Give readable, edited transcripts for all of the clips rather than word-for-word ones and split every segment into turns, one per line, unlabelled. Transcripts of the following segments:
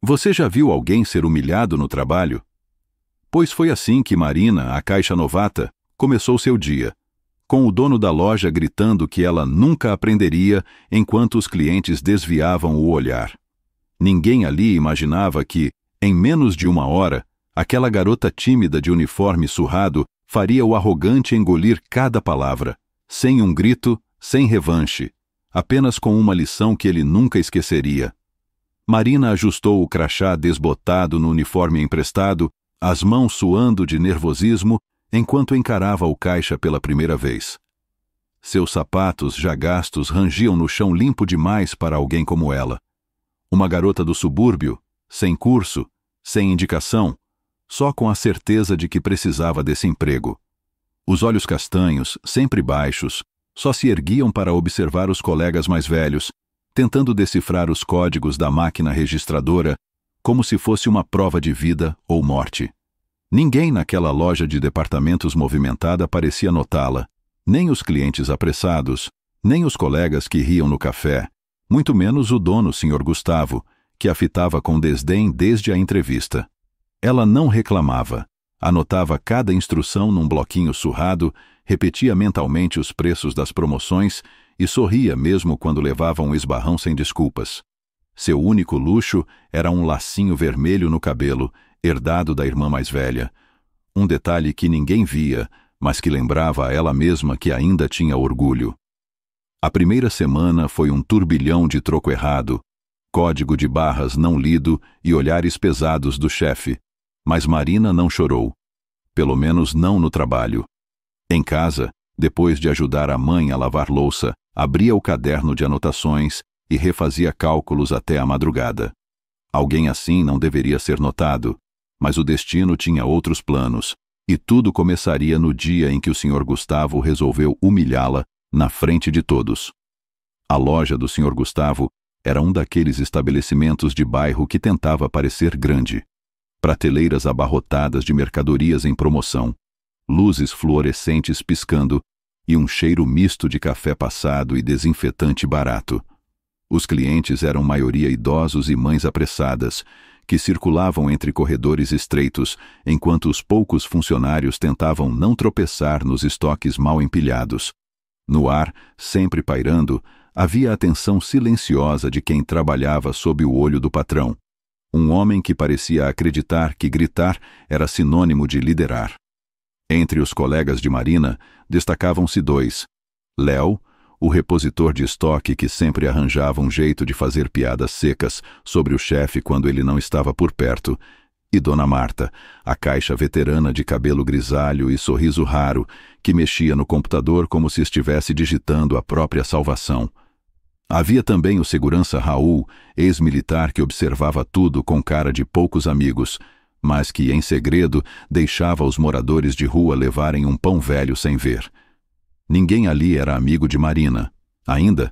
Você já viu alguém ser humilhado no trabalho? Pois foi assim que Marina, a caixa novata, começou seu dia, com o dono da loja gritando que ela nunca aprenderia enquanto os clientes desviavam o olhar. Ninguém ali imaginava que, em menos de uma hora, aquela garota tímida de uniforme surrado faria o arrogante engolir cada palavra, sem um grito, sem revanche, apenas com uma lição que ele nunca esqueceria. Marina ajustou o crachá desbotado no uniforme emprestado, as mãos suando de nervosismo, enquanto encarava o caixa pela primeira vez. Seus sapatos já gastos rangiam no chão limpo demais para alguém como ela. Uma garota do subúrbio, sem curso, sem indicação, só com a certeza de que precisava desse emprego. Os olhos castanhos, sempre baixos, só se erguiam para observar os colegas mais velhos, tentando decifrar os códigos da máquina registradora como se fosse uma prova de vida ou morte. Ninguém naquela loja de departamentos movimentada parecia notá-la, nem os clientes apressados, nem os colegas que riam no café, muito menos o dono, Sr. Gustavo, que a fitava com desdém desde a entrevista. Ela não reclamava, anotava cada instrução num bloquinho surrado, repetia mentalmente os preços das promoções e sorria mesmo quando levava um esbarrão sem desculpas. Seu único luxo era um lacinho vermelho no cabelo, herdado da irmã mais velha. Um detalhe que ninguém via, mas que lembrava a ela mesma que ainda tinha orgulho. A primeira semana foi um turbilhão de troco errado, código de barras não lido e olhares pesados do chefe. Mas Marina não chorou. Pelo menos não no trabalho. Em casa, depois de ajudar a mãe a lavar louça, abria o caderno de anotações e refazia cálculos até a madrugada. Alguém assim não deveria ser notado, mas o destino tinha outros planos, e tudo começaria no dia em que o Sr. Gustavo resolveu humilhá-la na frente de todos. A loja do Sr. Gustavo era um daqueles estabelecimentos de bairro que tentava parecer grande. Prateleiras abarrotadas de mercadorias em promoção, luzes fluorescentes piscando e um cheiro misto de café passado e desinfetante barato. Os clientes eram maioria idosos e mães apressadas, que circulavam entre corredores estreitos, enquanto os poucos funcionários tentavam não tropeçar nos estoques mal empilhados. No ar, sempre pairando, havia a tensão silenciosa de quem trabalhava sob o olho do patrão. Um homem que parecia acreditar que gritar era sinônimo de liderar. Entre os colegas de Marina, destacavam-se dois. Léo, o repositor de estoque que sempre arranjava um jeito de fazer piadas secas sobre o chefe quando ele não estava por perto, e Dona Marta, a caixa veterana de cabelo grisalho e sorriso raro, que mexia no computador como se estivesse digitando a própria salvação. Havia também o segurança Raul, ex-militar que observava tudo com cara de poucos amigos, mas que, em segredo, deixava os moradores de rua levarem um pão velho sem ver. Ninguém ali era amigo de Marina, ainda,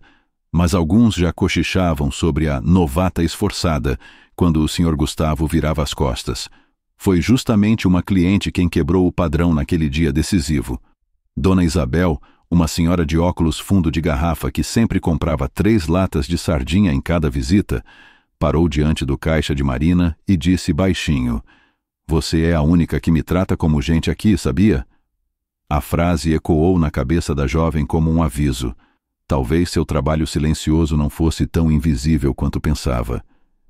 mas alguns já cochichavam sobre a novata esforçada quando o Sr. Gustavo virava as costas. Foi justamente uma cliente quem quebrou o padrão naquele dia decisivo. Dona Isabel, uma senhora de óculos fundo de garrafa que sempre comprava 3 latas de sardinha em cada visita, parou diante do caixa de Marina e disse baixinho: "Você é a única que me trata como gente aqui, sabia?" A frase ecoou na cabeça da jovem como um aviso. Talvez seu trabalho silencioso não fosse tão invisível quanto pensava.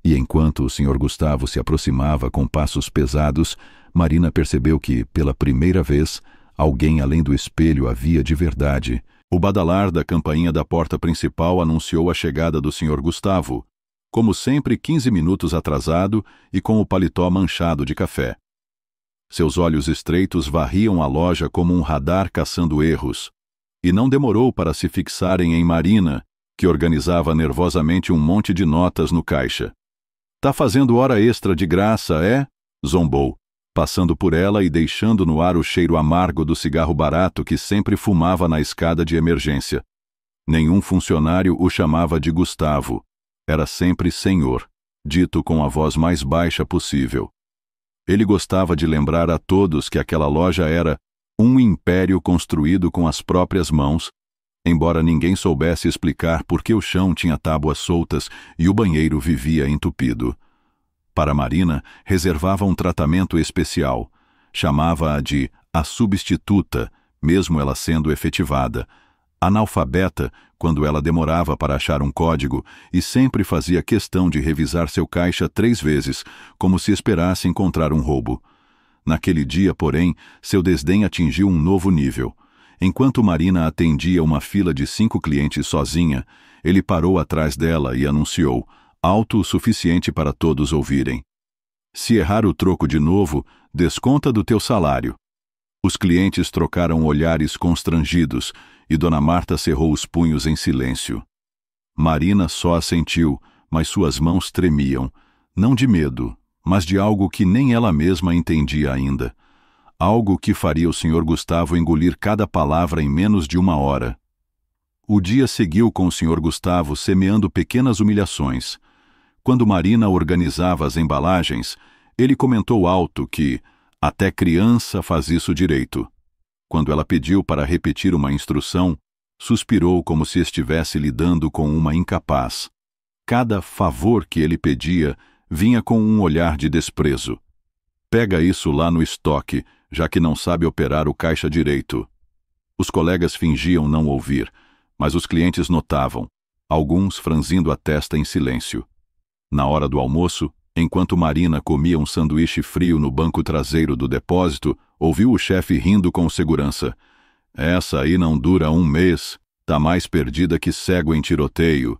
E enquanto o Sr. Gustavo se aproximava com passos pesados, Marina percebeu que, pela primeira vez, alguém além do espelho havia de verdade. O badalar da campainha da porta principal anunciou a chegada do Sr. Gustavo, como sempre 15 minutos atrasado e com o paletó manchado de café. Seus olhos estreitos varriam a loja como um radar caçando erros, e não demorou para se fixarem em Marina, que organizava nervosamente um monte de notas no caixa. "Tá fazendo hora extra de graça, é?" zombou, passando por ela e deixando no ar o cheiro amargo do cigarro barato que sempre fumava na escada de emergência. Nenhum funcionário o chamava de Gustavo. Era sempre senhor, dito com a voz mais baixa possível. Ele gostava de lembrar a todos que aquela loja era um império construído com as próprias mãos, embora ninguém soubesse explicar por que o chão tinha tábuas soltas e o banheiro vivia entupido. Para Marina, reservava um tratamento especial. Chamava-a de a substituta, mesmo ela sendo efetivada. Analfabeta, quando ela demorava para achar um código, e sempre fazia questão de revisar seu caixa 3 vezes, como se esperasse encontrar um roubo. Naquele dia, porém, seu desdém atingiu um novo nível. Enquanto Marina atendia uma fila de 5 clientes sozinha, ele parou atrás dela e anunciou, alto o suficiente para todos ouvirem: "Se errar o troco de novo, desconta do teu salário." Os clientes trocaram olhares constrangidos e Dona Marta cerrou os punhos em silêncio. Marina só assentiu, mas suas mãos tremiam, não de medo, mas de algo que nem ela mesma entendia ainda. Algo que faria o Sr. Gustavo engolir cada palavra em menos de 1 hora. O dia seguiu com o Sr. Gustavo semeando pequenas humilhações. Quando Marina organizava as embalagens, ele comentou alto que até criança faz isso direito. Quando ela pediu para repetir uma instrução, suspirou como se estivesse lidando com uma incapaz. Cada favor que ele pedia vinha com um olhar de desprezo. "Pega isso lá no estoque, já que não sabe operar o caixa direito." Os colegas fingiam não ouvir, mas os clientes notavam, alguns franzindo a testa em silêncio. Na hora do almoço, enquanto Marina comia um sanduíche frio no banco traseiro do depósito, ouviu o chefe rindo com o segurança. "Essa aí não dura 1 mês, tá mais perdida que cego em tiroteio."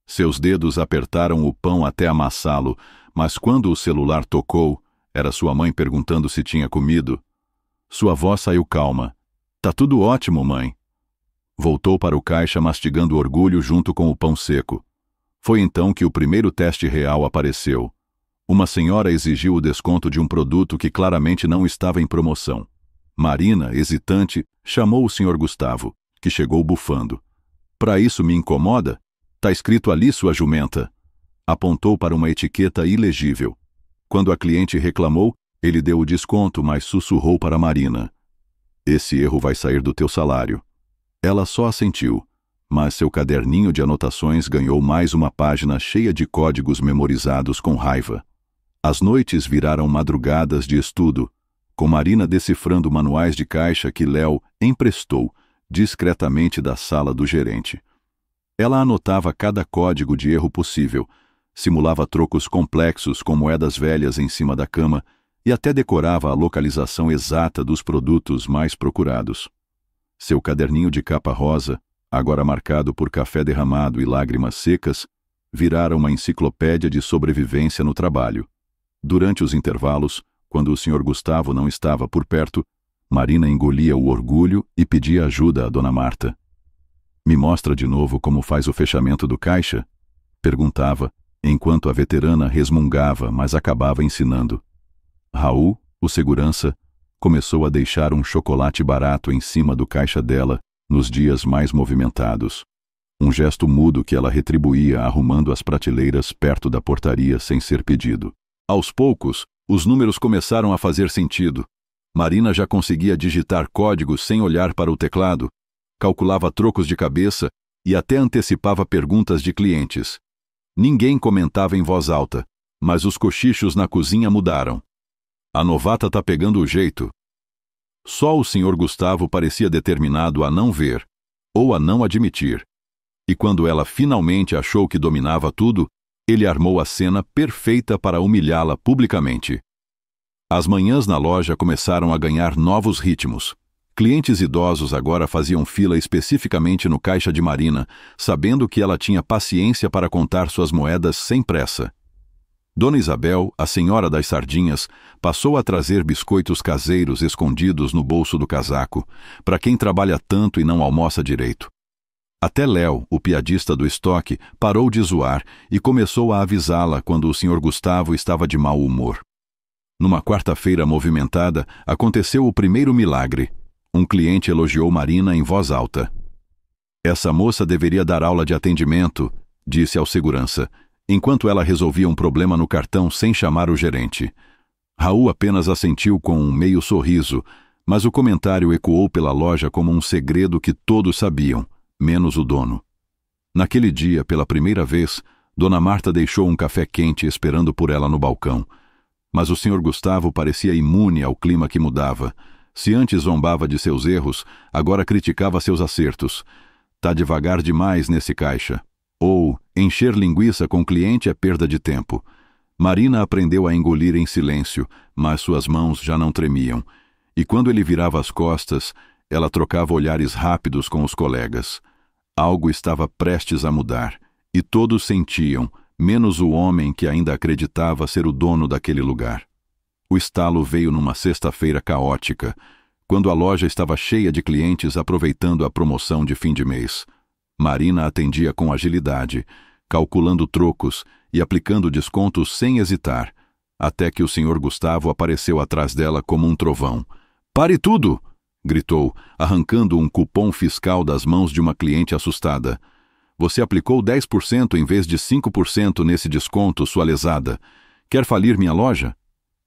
Seus dedos apertaram o pão até amassá-lo, mas quando o celular tocou, era sua mãe perguntando se tinha comido. Sua voz saiu calma. "Tá tudo ótimo, mãe." Voltou para o caixa mastigando orgulho junto com o pão seco. Foi então que o primeiro teste real apareceu. Uma senhora exigiu o desconto de um produto que claramente não estava em promoção. Marina, hesitante, chamou o Sr. Gustavo, que chegou bufando. "Pra isso me incomoda? Tá escrito ali, sua jumenta." Apontou para uma etiqueta ilegível. Quando a cliente reclamou, ele deu o desconto, mas sussurrou para Marina: "Esse erro vai sair do teu salário." Ela só assentiu, mas seu caderninho de anotações ganhou mais uma página cheia de códigos memorizados com raiva. As noites viraram madrugadas de estudo, com Marina decifrando manuais de caixa que Léo emprestou discretamente da sala do gerente. Ela anotava cada código de erro possível, simulava trocos complexos com moedas velhas em cima da cama e até decorava a localização exata dos produtos mais procurados. Seu caderninho de capa rosa, agora marcado por café derramado e lágrimas secas, virara uma enciclopédia de sobrevivência no trabalho. Durante os intervalos, quando o Sr. Gustavo não estava por perto, Marina engolia o orgulho e pedia ajuda a Dona Marta. "Me mostra de novo como faz o fechamento do caixa?" perguntava, enquanto a veterana resmungava, mas acabava ensinando. Raul, o segurança, começou a deixar um chocolate barato em cima do caixa dela nos dias mais movimentados. Um gesto mudo que ela retribuía arrumando as prateleiras perto da portaria sem ser pedido. Aos poucos, os números começaram a fazer sentido. Marina já conseguia digitar códigos sem olhar para o teclado, calculava trocos de cabeça e até antecipava perguntas de clientes. Ninguém comentava em voz alta, mas os cochichos na cozinha mudaram. "A novata tá pegando o jeito." Só o Sr. Gustavo parecia determinado a não ver, ou a não admitir. E quando ela finalmente achou que dominava tudo, ele armou a cena perfeita para humilhá-la publicamente. As manhãs na loja começaram a ganhar novos ritmos. Clientes idosos agora faziam fila especificamente no caixa de Marina, sabendo que ela tinha paciência para contar suas moedas sem pressa. Dona Isabel, a senhora das sardinhas, passou a trazer biscoitos caseiros escondidos no bolso do casaco, para quem trabalha tanto e não almoça direito. Até Léo, o piadista do estoque, parou de zoar e começou a avisá-la quando o Sr. Gustavo estava de mau humor. Numa quarta-feira movimentada, aconteceu o primeiro milagre. Um cliente elogiou Marina em voz alta. "Essa moça deveria dar aula de atendimento", disse ao segurança, enquanto ela resolvia um problema no cartão sem chamar o gerente. Raul apenas assentiu com um meio sorriso, mas o comentário ecoou pela loja como um segredo que todos sabiam, menos o dono. Naquele dia, pela primeira vez, Dona Marta deixou um café quente esperando por ela no balcão. Mas o Sr. Gustavo parecia imune ao clima que mudava. Se antes zombava de seus erros, agora criticava seus acertos. Tá devagar demais nesse caixa. Ou, encher linguiça com cliente é perda de tempo. Marina aprendeu a engolir em silêncio, mas suas mãos já não tremiam. E quando ele virava as costas, ela trocava olhares rápidos com os colegas. Algo estava prestes a mudar, e todos sentiam, menos o homem que ainda acreditava ser o dono daquele lugar. O estalo veio numa sexta-feira caótica, quando a loja estava cheia de clientes aproveitando a promoção de fim de mês. Marina atendia com agilidade, calculando trocos e aplicando descontos sem hesitar, até que o Sr. Gustavo apareceu atrás dela como um trovão. "Pare tudo!" gritou, arrancando um cupom fiscal das mãos de uma cliente assustada. "Você aplicou 10% em vez de 5% nesse desconto, sua lesada. Quer falir minha loja?"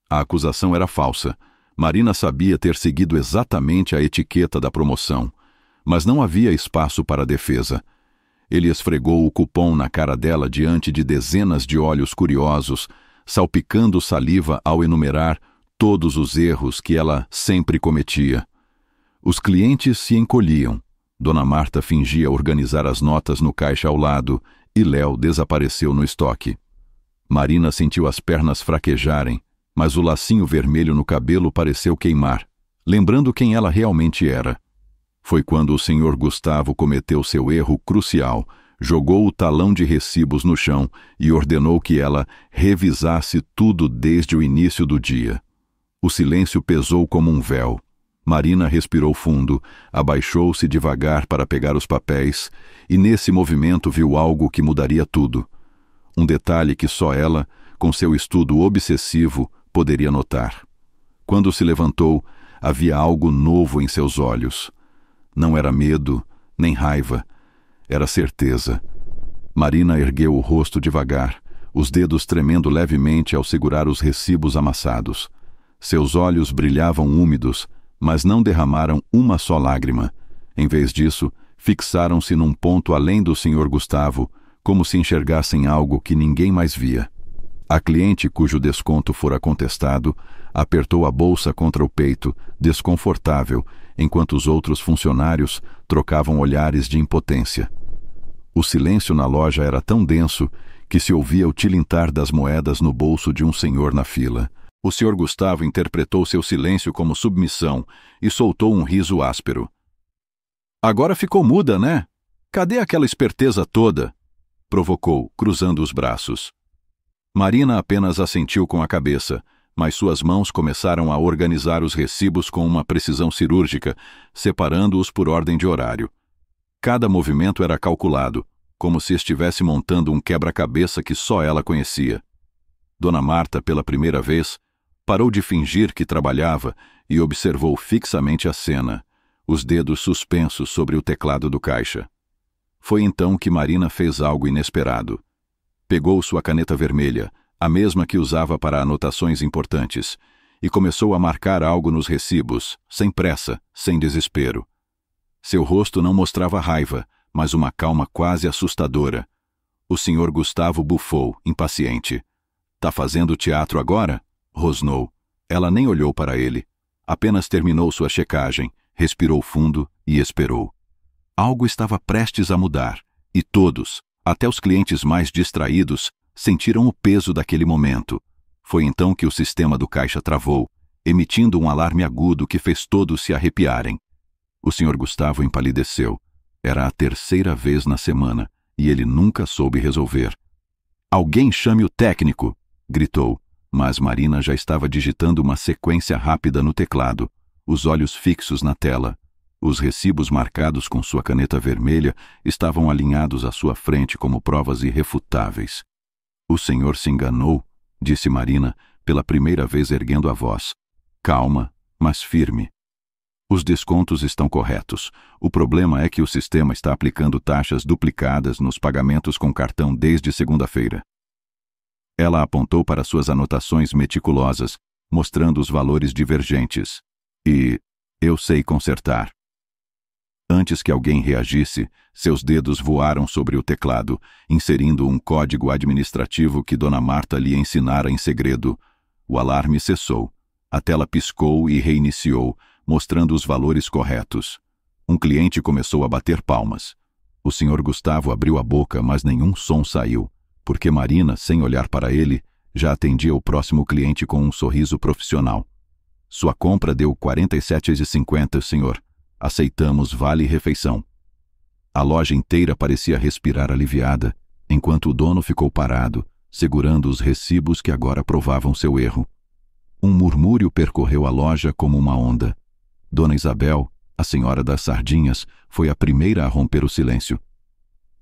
A acusação era falsa. Marina sabia ter seguido exatamente a etiqueta da promoção, mas não havia espaço para defesa. Ele esfregou o cupom na cara dela diante de dezenas de olhos curiosos, salpicando saliva ao enumerar todos os erros que ela sempre cometia. Os clientes se encolhiam. Dona Marta fingia organizar as notas no caixa ao lado e Léo desapareceu no estoque. Marina sentiu as pernas fraquejarem, mas o lacinho vermelho no cabelo pareceu queimar, lembrando quem ela realmente era. Foi quando o Sr. Gustavo cometeu seu erro crucial, jogou o talão de recibos no chão e ordenou que ela revisasse tudo desde o início do dia. O silêncio pesou como um véu. Marina respirou fundo, abaixou-se devagar para pegar os papéis e nesse movimento viu algo que mudaria tudo. Um detalhe que só ela, com seu estudo obsessivo, poderia notar. Quando se levantou, havia algo novo em seus olhos. Não era medo, nem raiva. Era certeza. Marina ergueu o rosto devagar, os dedos tremendo levemente ao segurar os recibos amassados. Seus olhos brilhavam úmidos, mas não derramaram uma só lágrima. Em vez disso, fixaram-se num ponto além do Sr. Gustavo, como se enxergassem algo que ninguém mais via. A cliente cujo desconto fora contestado apertou a bolsa contra o peito, desconfortável, enquanto os outros funcionários trocavam olhares de impotência. O silêncio na loja era tão denso que se ouvia o tilintar das moedas no bolso de um senhor na fila. O Sr. Gustavo interpretou seu silêncio como submissão e soltou um riso áspero. "Agora ficou muda, né? Cadê aquela esperteza toda?" provocou, cruzando os braços. Marina apenas assentiu com a cabeça, mas suas mãos começaram a organizar os recibos com uma precisão cirúrgica, separando-os por ordem de horário. Cada movimento era calculado, como se estivesse montando um quebra-cabeça que só ela conhecia. Dona Marta, pela primeira vez, parou de fingir que trabalhava e observou fixamente a cena, os dedos suspensos sobre o teclado do caixa. Foi então que Marina fez algo inesperado. Pegou sua caneta vermelha, a mesma que usava para anotações importantes, e começou a marcar algo nos recibos, sem pressa, sem desespero. Seu rosto não mostrava raiva, mas uma calma quase assustadora. O Sr. Gustavo bufou, impaciente. "Tá fazendo teatro agora?" rosnou. Ela nem olhou para ele. Apenas terminou sua checagem, respirou fundo e esperou. Algo estava prestes a mudar, e todos, até os clientes mais distraídos, sentiram o peso daquele momento. Foi então que o sistema do caixa travou, emitindo um alarme agudo que fez todos se arrepiarem. O Sr. Gustavo empalideceu. Era a terceira vez na semana, e ele nunca soube resolver. "Alguém chame o técnico!" gritou, mas Marina já estava digitando uma sequência rápida no teclado, os olhos fixos na tela. Os recibos marcados com sua caneta vermelha estavam alinhados à sua frente como provas irrefutáveis. "O senhor se enganou", disse Marina, pela primeira vez erguendo a voz. Calma, mas firme. "Os descontos estão corretos. O problema é que o sistema está aplicando taxas duplicadas nos pagamentos com cartão desde segunda-feira." Ela apontou para suas anotações meticulosas, mostrando os valores divergentes. "E eu sei consertar." Antes que alguém reagisse, seus dedos voaram sobre o teclado, inserindo um código administrativo que Dona Marta lhe ensinara em segredo. O alarme cessou. A tela piscou e reiniciou, mostrando os valores corretos. Um cliente começou a bater palmas. O Sr. Gustavo abriu a boca, mas nenhum som saiu, porque Marina, sem olhar para ele, já atendia o próximo cliente com um sorriso profissional. Sua compra deu R$ 47,50, senhor. Aceitamos vale-refeição. A loja inteira parecia respirar aliviada, enquanto o dono ficou parado, segurando os recibos que agora provavam seu erro. Um murmúrio percorreu a loja como uma onda. Dona Isabel, a senhora das sardinhas, foi a primeira a romper o silêncio.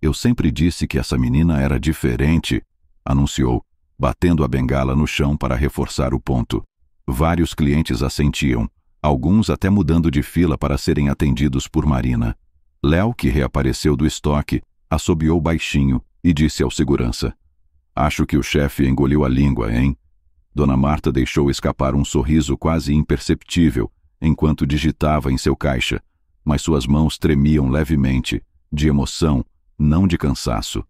Eu sempre disse que essa menina era diferente, anunciou, batendo a bengala no chão para reforçar o ponto. Vários clientes assentiam, alguns até mudando de fila para serem atendidos por Marina. Léo, que reapareceu do estoque, assobiou baixinho e disse ao segurança: "Acho que o chefe engoliu a língua, hein?" Dona Marta deixou escapar um sorriso quase imperceptível enquanto digitava em seu caixa, mas suas mãos tremiam levemente, de emoção, não de cansaço.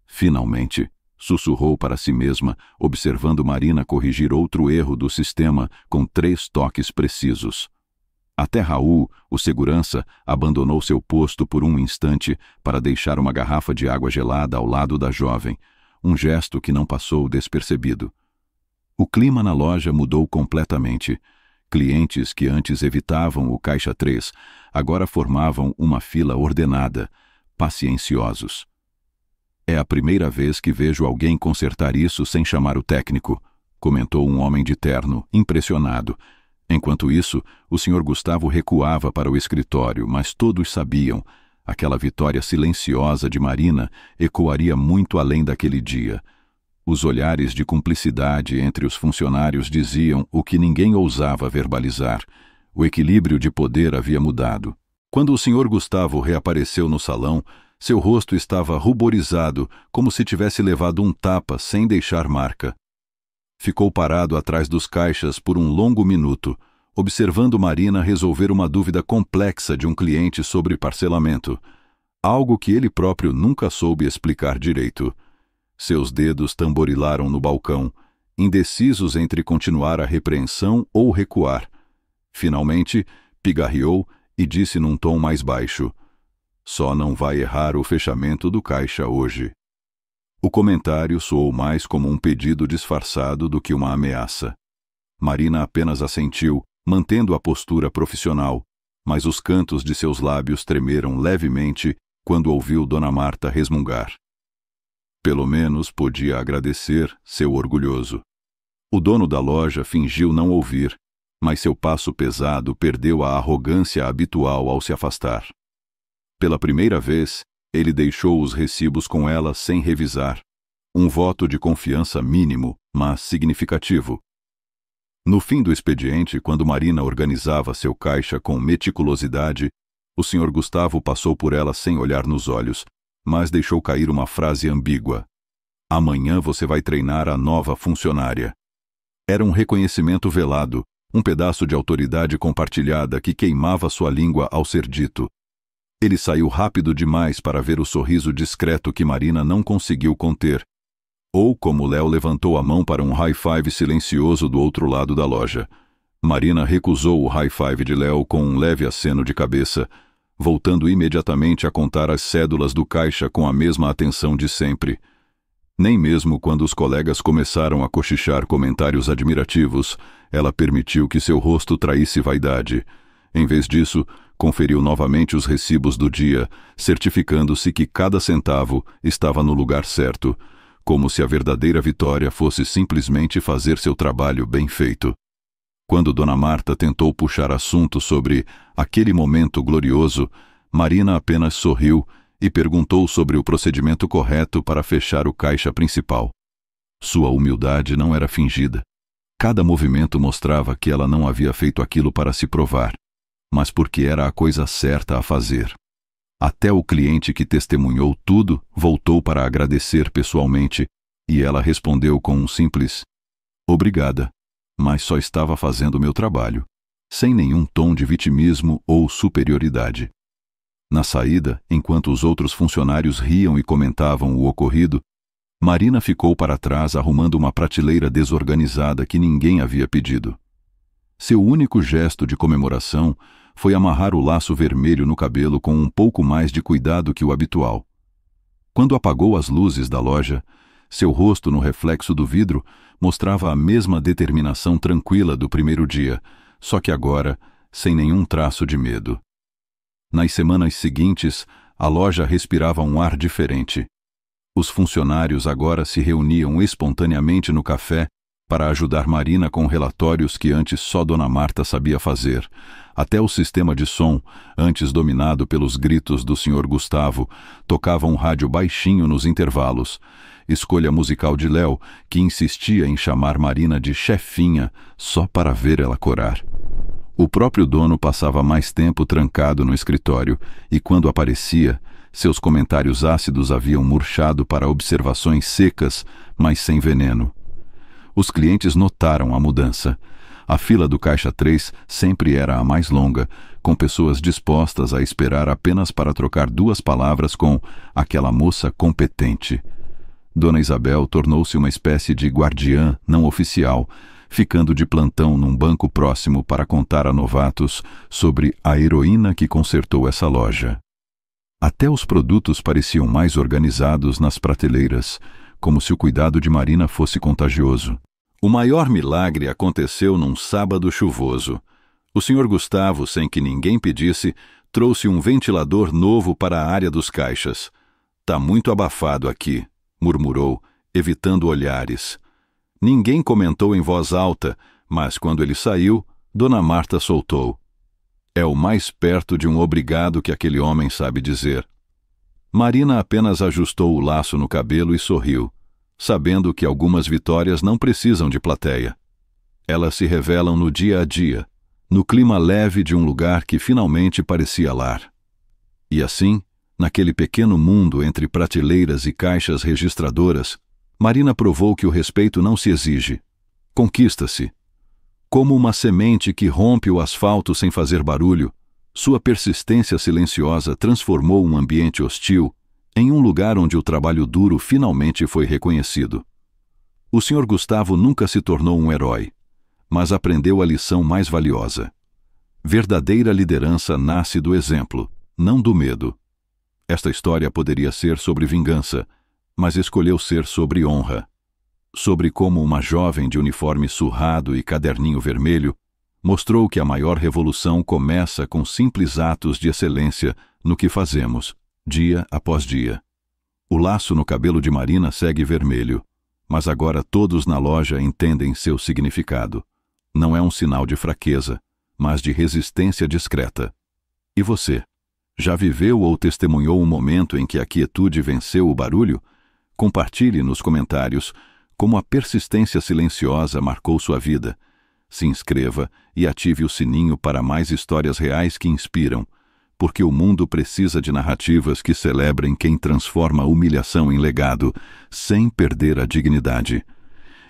Finalmente, sussurrou para si mesma, observando Marina corrigir outro erro do sistema com 3 toques precisos. Até Raul, o segurança, abandonou seu posto por um instante para deixar uma garrafa de água gelada ao lado da jovem, um gesto que não passou despercebido. O clima na loja mudou completamente. Clientes que antes evitavam o caixa 3 agora formavam uma fila ordenada, pacienciosos. "É a primeira vez que vejo alguém consertar isso sem chamar o técnico", comentou um homem de terno, impressionado. Enquanto isso, o Sr. Gustavo recuava para o escritório, mas todos sabiam, aquela vitória silenciosa de Marina ecoaria muito além daquele dia. Os olhares de cumplicidade entre os funcionários diziam o que ninguém ousava verbalizar. O equilíbrio de poder havia mudado. Quando o Sr. Gustavo reapareceu no salão, seu rosto estava ruborizado, como se tivesse levado um tapa sem deixar marca. Ficou parado atrás dos caixas por um longo minuto, observando Marina resolver uma dúvida complexa de um cliente sobre parcelamento, algo que ele próprio nunca soube explicar direito. Seus dedos tamborilaram no balcão, indecisos entre continuar a repreensão ou recuar. Finalmente, pigarreou e disse num tom mais baixo: "Só não vai errar o fechamento do caixa hoje." O comentário soou mais como um pedido disfarçado do que uma ameaça. Marina apenas assentiu, mantendo a postura profissional, mas os cantos de seus lábios tremeram levemente quando ouviu Dona Marta resmungar: "Pelo menos podia agradecer, seu orgulhoso." O dono da loja fingiu não ouvir, mas seu passo pesado perdeu a arrogância habitual ao se afastar. Pela primeira vez, ele deixou os recibos com ela sem revisar. Um voto de confiança mínimo, mas significativo. No fim do expediente, quando Marina organizava seu caixa com meticulosidade, o Sr. Gustavo passou por ela sem olhar nos olhos, mas deixou cair uma frase ambígua: "Amanhã você vai treinar a nova funcionária." Era um reconhecimento velado, um pedaço de autoridade compartilhada que queimava sua língua ao ser dito. Ele saiu rápido demais para ver o sorriso discreto que Marina não conseguiu conter, ou como Léo levantou a mão para um high-five silencioso do outro lado da loja. Marina recusou o high-five de Léo com um leve aceno de cabeça, voltando imediatamente a contar as cédulas do caixa com a mesma atenção de sempre. Nem mesmo quando os colegas começaram a cochichar comentários admirativos, ela permitiu que seu rosto traísse vaidade. Em vez disso, conferiu novamente os recibos do dia, certificando-se que cada centavo estava no lugar certo, como se a verdadeira vitória fosse simplesmente fazer seu trabalho bem feito. Quando Dona Marta tentou puxar assunto sobre aquele momento glorioso, Marina apenas sorriu e perguntou sobre o procedimento correto para fechar o caixa principal. Sua humildade não era fingida. Cada movimento mostrava que ela não havia feito aquilo para se provar, mas porque era a coisa certa a fazer. Até o cliente que testemunhou tudo voltou para agradecer pessoalmente, e ela respondeu com um simples "Obrigada, mas só estava fazendo meu trabalho", sem nenhum tom de vitimismo ou superioridade. Na saída, enquanto os outros funcionários riam e comentavam o ocorrido, Marina ficou para trás arrumando uma prateleira desorganizada que ninguém havia pedido. Seu único gesto de comemoração foi amarrar o laço vermelho no cabelo com um pouco mais de cuidado que o habitual. Quando apagou as luzes da loja, seu rosto no reflexo do vidro mostrava a mesma determinação tranquila do primeiro dia, só que agora sem nenhum traço de medo. Nas semanas seguintes, a loja respirava um ar diferente. Os funcionários agora se reuniam espontaneamente no café para ajudar Marina com relatórios que antes só Dona Marta sabia fazer. Até o sistema de som, antes dominado pelos gritos do Sr. Gustavo, tocava um rádio baixinho nos intervalos. Escolha musical de Léo, que insistia em chamar Marina de chefinha só para ver ela corar. O próprio dono passava mais tempo trancado no escritório e, quando aparecia, seus comentários ácidos haviam murchado para observações secas, mas sem veneno. Os clientes notaram a mudança. A fila do Caixa 3 sempre era a mais longa, com pessoas dispostas a esperar apenas para trocar 2 palavras com aquela moça competente. Dona Isabel tornou-se uma espécie de guardiã não oficial, ficando de plantão num banco próximo para contar a novatos sobre a heroína que consertou essa loja. Até os produtos pareciam mais organizados nas prateleiras, como se o cuidado de Marina fosse contagioso. O maior milagre aconteceu num sábado chuvoso. O Sr. Gustavo, sem que ninguém pedisse, trouxe um ventilador novo para a área dos caixas. "Tá muito abafado aqui", murmurou, evitando olhares. Ninguém comentou em voz alta, mas quando ele saiu, Dona Marta soltou: "É o mais perto de um obrigado que aquele homem sabe dizer." Marina apenas ajustou o laço no cabelo e sorriu, sabendo que algumas vitórias não precisam de plateia. Elas se revelam no dia a dia, no clima leve de um lugar que finalmente parecia lar. E assim, naquele pequeno mundo entre prateleiras e caixas registradoras, Marina provou que o respeito não se exige, conquista-se. Como uma semente que rompe o asfalto sem fazer barulho, sua persistência silenciosa transformou um ambiente hostil em um lugar onde o trabalho duro finalmente foi reconhecido. O Sr. Gustavo nunca se tornou um herói, mas aprendeu a lição mais valiosa. Verdadeira liderança nasce do exemplo, não do medo. Esta história poderia ser sobre vingança, mas escolheu ser sobre honra. Sobre como uma jovem de uniforme surrado e caderninho vermelho mostrou que a maior revolução começa com simples atos de excelência no que fazemos, dia após dia. O laço no cabelo de Marina segue vermelho, mas agora todos na loja entendem seu significado. Não é um sinal de fraqueza, mas de resistência discreta. E você? Já viveu ou testemunhou um momento em que a quietude venceu o barulho? Compartilhe nos comentários como a persistência silenciosa marcou sua vida. Se inscreva e ative o sininho para mais histórias reais que inspiram, porque o mundo precisa de narrativas que celebrem quem transforma a humilhação em legado, sem perder a dignidade.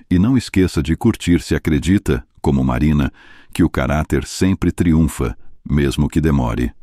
E não esqueça de curtir se acredita, como Marina, que o caráter sempre triunfa, mesmo que demore.